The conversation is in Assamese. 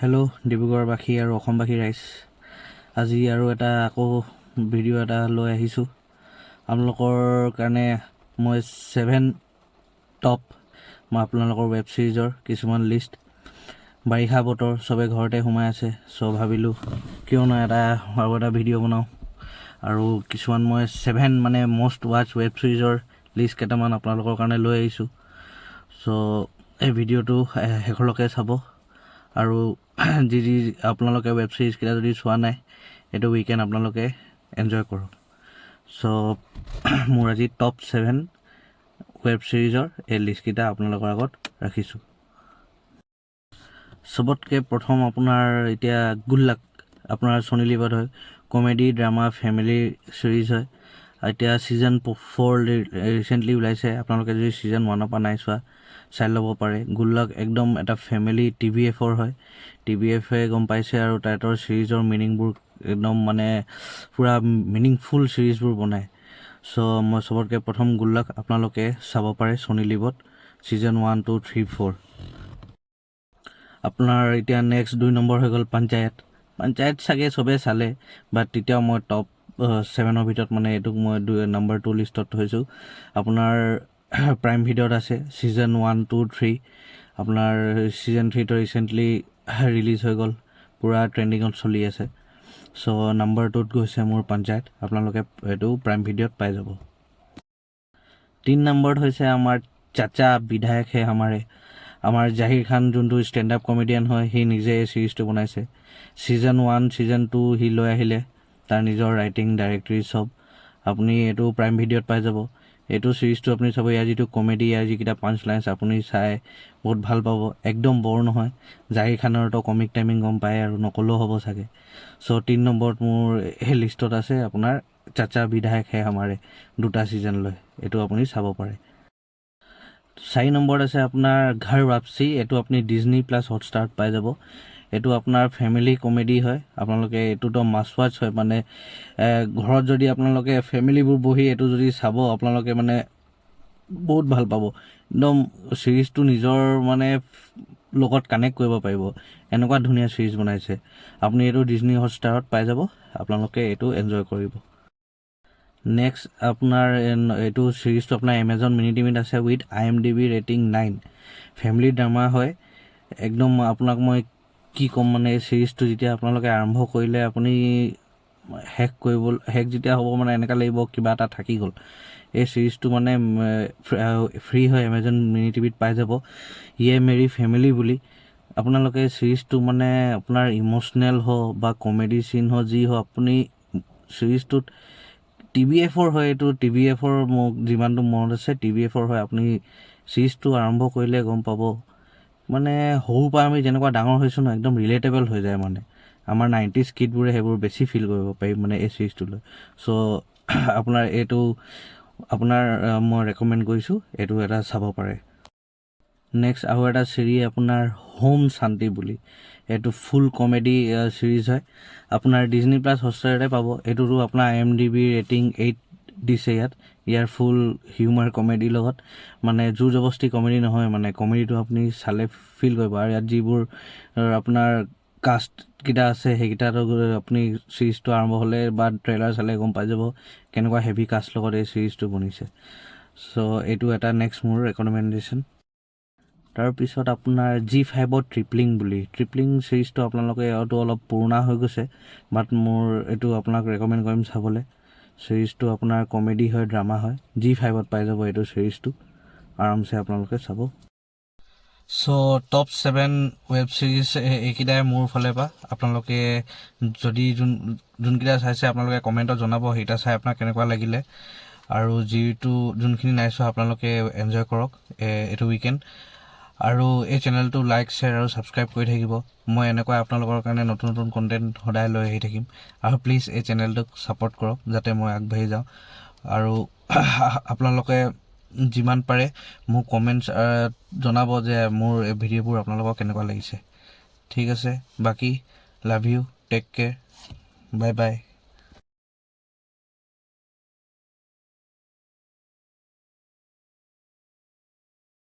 হেল্ল' ডিব্ৰুগড়বাসী আৰু অসমবাসী ৰাইজ, আজি আৰু এটা আকৌ ভিডিঅ' এটা লৈ আহিছোঁ আপোনালোকৰ কাৰণে। মই 7 টপ মই আপোনালোকৰ ৱেব ছিৰিজৰ কিছুমান লিষ্ট। বাৰিষা বতৰ, চবে ঘৰতে সোমাই আছে, ভাবিলোঁ কিয়নো আৰু এটা ভিডিঅ' বনাওঁ। আৰু কিছুমান মই 7 মানে মষ্ট ৱাচ ৱেব ছিৰিজৰ লিষ্ট কেইটামান আপোনালোকৰ কাৰণে লৈ আহিছোঁ। এই ভিডিঅ'টো শেষলৈকে চাব। আৰু যি আপোনালোকে ৱেব ছিৰিজকেইটা যদি চোৱা নাই, এইটো উইকেণ্ড আপোনালোকে এনজয় কৰক। মোৰ আজি টপ 7 ৱেব ছিৰিজৰ এই লিষ্টকেইটা আপোনালোকৰ আগত ৰাখিছোঁ। চবতকৈ প্ৰথম আপোনাৰ এতিয়া গুড লাক, আপোনাৰ ছনী লিভত হয়। কমেডি, ড্ৰামা, ফেমিলি ছিৰিজ হয়। এতিয়া ছিজন 4 ৰিচেণ্টলি ওলাইছে। আপোনালোকে যদি ছিজন 1 পৰা নাই চোৱা, চাই ল'ব পাৰে। গুড লাক একদম এটা ফেমিলি TVFৰ হয়। TVFে গম পাইছে আৰু তাহাঁতৰ ছিৰিজৰ মিনিংবোৰ একদম মানে পূৰা মিনিংফুল ছিৰিজবোৰ বনায়। মই চবতকৈ প্ৰথম গুড লাক আপোনালোকে চাব পাৰে ছনী লিভত, ছিজন 1, 2, 3, 4। আপোনাৰ এতিয়া নেক্সট 2 নম্বৰ হৈ গ'ল পঞ্চায়ত চাগে চবেই চালে, বাট তেতিয়াও মই টপ 7ৰ ভিতৰত মানে এইটোক মই নম্বৰ 2 লিষ্টত থৈছোঁ। আপোনাৰ প্ৰাইম ভিডিঅ'ত আছে ছিজন 1, 2, 3। আপোনাৰ ছিজন 3টো ৰিচেণ্টলি ৰিলিজ হৈ গ'ল, পূৰা ট্ৰেণ্ডিঙত চলি আছে। নম্বৰ 2ত গৈছে মোৰ পঞ্চায়ত। আপোনালোকে এইটো প্ৰাইম ভিডিঅ'ত পাই যাব। 3 নম্বৰত হৈছে আমাৰ চাচা বিধায়ক হে হামাৰে। আমাৰ জাহিৰ খান যোনটো ষ্টেণ্ড আপ কমেডিয়ান হয়, সি নিজে এই ছিৰিজটো বনাইছে। ছিজন 1, ছিজন 2 সি লৈ আহিলে, তাৰ নিজৰ ৰাইটিং, ডাইৰেক্টৰী চব। আপুনি এইটো প্ৰাইম ভিডিঅ'ত পাই যাব। এইটো ছিৰিজটো আপুনি চাব, ইয়াৰ যিটো কমেডি, ইয়াৰ যিকেইটা পাঞ্চ লাইন্স আপুনি চাই বহুত ভাল পাব। একদম বৰ নহয়। জাহিৰ খানৰতো কমিক টাইমিং গম পায় আৰু নক'লেও হ'ব চাগে। 3 নম্বৰত মোৰ সেই লিষ্টত আছে আপোনাৰ চাচা বিধায়ক হে হামাৰে, 2টা ছিজন লৈ। এইটো আপুনি চাব পাৰে। 4 নম্বৰত আছে আপোনাৰ ঘৰ ৱাপচি। এইটো আপুনি ডিজনী প্লাছ হটষ্টাৰত পাই যাব। এইটো আপোনাৰ ফেমিলি কমেডি হয়। আপোনালোকে এইটোতো মাষ্ট ৱাচ হয়, মানে ঘৰত যদি আপোনালোকে ফেমিলিবোৰ বহি এইটো যদি চাব, আপোনালোকে মানে বহুত ভাল পাব। একদম ছিৰিজটো নিজৰ মানে লগত কানেক্ট কৰিব পাৰিব, এনেকুৱা ধুনীয়া ছিৰিজ বনাইছে। আপুনি এইটো ডিজনী হটষ্টাৰত পাই যাব, আপোনালোকে এইটো এনজয় কৰিব। নেক্সট আপোনাৰ এইটো ছিৰিজটো আপোনাৰ এমেজন মিনি টিভিত আছে with IMDb rating 9। Family drama হয় একদম। আপোনাক মই কি ক'ম, মানে এই ছিৰিজটো যেতিয়া আপোনালোকে আৰম্ভ কৰিলে, আপুনি শেষ যেতিয়া হ'ব মানে এনেকুৱা লাগিব কিবা এটা থাকি গ'ল। এই ছিৰিজটো মানে ফ্ৰী হয়, এমেজন মিনি টিভিত পাই যাব। ইয়ে মেৰি ফেমিলি বুলি। আপোনালোকে ছিৰিজটো মানে আপোনাৰ ইম'চনেল হওক বা কমেডি চিন হওক, যি হওক, আপুনি ছিৰিজটোত TVFৰ হয়। এইটো TVFৰ মোক যিমানটো মনত আছে, TVFৰ হয়। আপুনি ছিৰিজটো আৰম্ভ কৰিলে গম পাব, মানে সৰুৰ পৰা আমি যেনেকুৱা ডাঙৰ হৈছোঁ ন, একদম ৰিলেটেবল হৈ যায়। মানে আমাৰ 90s কিডবোৰে সেইবোৰ বেছি ফিল কৰিব পাৰিম মানে এই ছিৰিজটোলৈ। আপোনাৰ এইটো মই ৰেকমেণ্ড কৰিছোঁ, এইটো এটা চাব পাৰে। নেক্সট আৰু এটা ছিৰিজ আপোনাৰ হোম শান্তি বুলি। এইটো ফুল কমেডি ছিৰিজ হয়। আপোনাৰ ডিজনী প্লাছ হটষ্টাৰতে পাব। এইটোতো আপোনাৰ IMDb ৰেটিং 8 দিছে ইয়াত। ইয়াৰ ফুল হিউমাৰ কমেডিৰ লগত, মানে জোৰ জবস্তি কমেডি নহয়, মানে কমেডিটো আপুনি চালে ফিল কৰিব। আৰু ইয়াত যিবোৰ আপোনাৰ কাষ্টকেইটা আছে, সেইকেইটাতো আপুনি ছিৰিজটো আৰম্ভ হ'লে বা ট্ৰেইলাৰ চালে গম পাই যাব কেনেকুৱা হেভি কাষ্ট লগত এই ছিৰিজটো বনিছে। এইটো এটা নেক্সট মোৰ ৰেকমেণ্ডেশ্যন। তাৰপিছত আপোনাৰ G5ত ট্ৰিপলিং বুলি। ট্ৰিপলিং ছিৰিজটো আপোনালোকে এইটো অলপ পুৰণা হৈ গৈছে, বাট মোৰ এইটো আপোনাক ৰেকমেণ্ড কৰিম চাবলৈ। ছিৰিজটো আপোনাৰ কমেডি হয়, ড্ৰামা হয়। G5ত পাই যাব এইটো ছিৰিজটো, আৰামছে আপোনালোকে চাব। টপ 7 ৱেব ছিৰিজ এইকেইটাই মোৰ ফালৰ পৰা। আপোনালোকে যদি যোনকেইটা চাইছে আপোনালোকে কমেণ্টত জনাব, সেইকেইটা চাই আপোনাক কেনেকুৱা লাগিলে। আৰু যোনখিনি নাই চোৱা আপোনালোকে এনজয় কৰক এইটো উইকেণ্ড। আৰু এই চেনেলটো লাইক, শ্বেয়াৰ আৰু ছাবস্ক্ৰাইব কৰি থাকিব। মই এনেকুৱা আপোনালোকৰ কাৰণে নতুন নতুন কণ্টেণ্ট সদায় লৈ আহি থাকিম। আৰু প্লিজ এই চেনেলটোক ছাপোৰ্ট কৰক, যাতে মই আগবাঢ়ি যাওঁ। আৰু আপোনালোকে যিমান পাৰে মোক কমেণ্টছ জনাব যে মোৰ এই ভিডিঅ'বোৰ আপোনালোকৰ কেনেকুৱা লাগিছে। ঠিক আছে, বাকী love you, take care, bye by.